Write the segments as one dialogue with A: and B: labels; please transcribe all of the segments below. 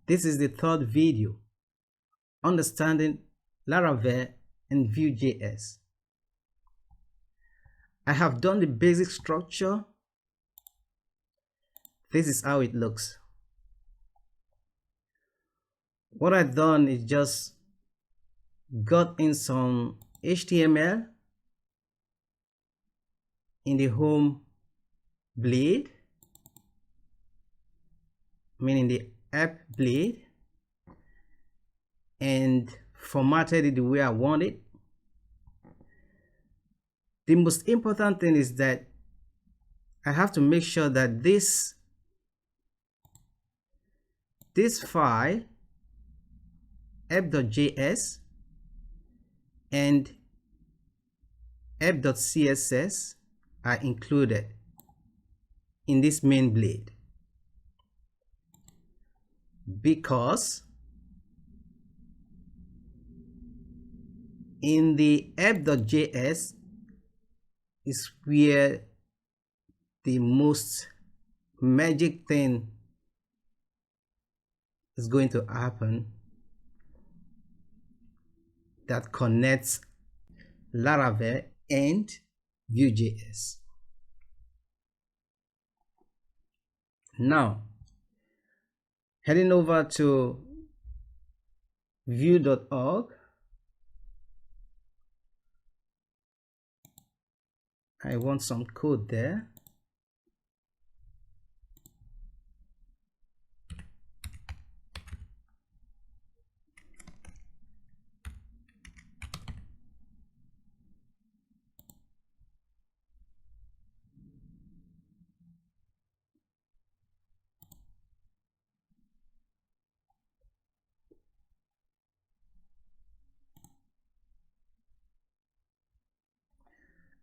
A: This is the third video, understanding Laravel and VueJs. I have done the basic structure. This is how it looks. What I've done is just got in some HTML in the home blade, meaning the app blade, and formatted it the way I want it. The most important thing is that I have to make sure that this file app.js and app.css are included in this main blade, because in the app.js is where the most magic thing is going to happen that connects Laravel and VueJs. Now, heading over to vue.org, I want some code there.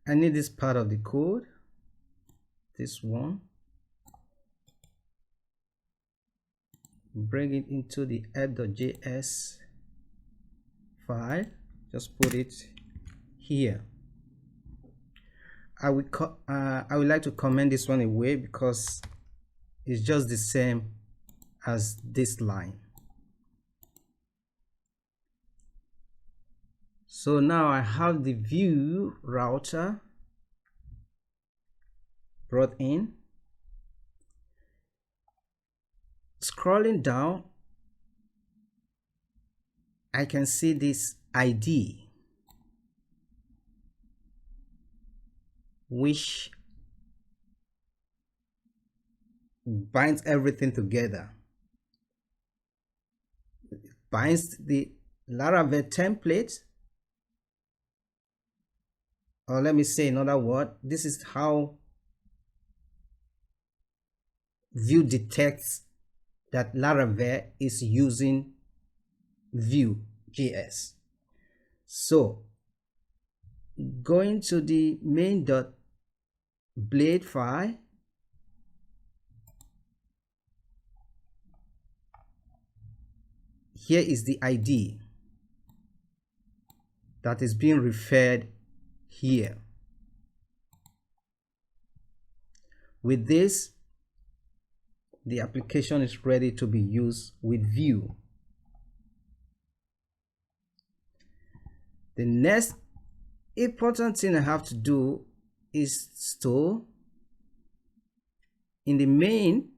A: I need this part of the code, this one. Bring it into the app.js file. Just put it here. I would like to comment this one away because it's just the same as this line. So now I have the view router brought in. Scrolling down, I can see this ID, which binds everything together. It binds the Laravel template, or let me say another word, this is how Vue detects that Laravel is using VueJs. So going to the main.blade file, here is the ID that is being referred here. With this, the application is ready to be used with Vue. The next important thing I have to do is store in the main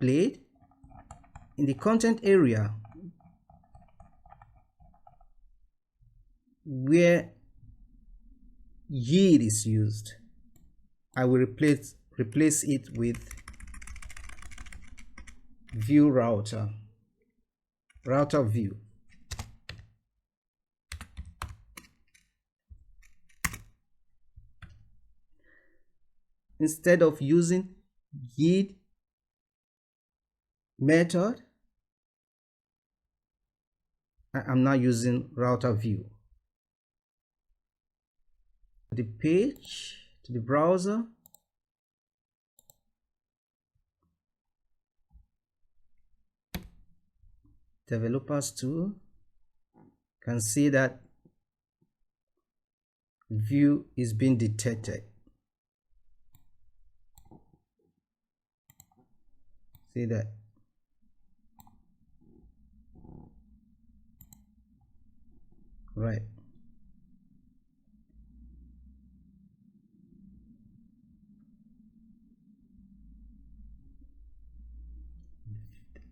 A: blade, in the content area where yield is used, I will replace it with view router view. Instead of using yield method, I'm now using router view. The page, to the browser, developers tool, can see that Vue is being detected. See that right.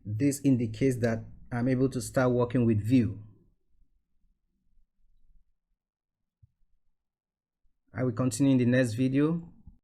A: This indicates that I'm able to start working with Vue. I will continue in the next video.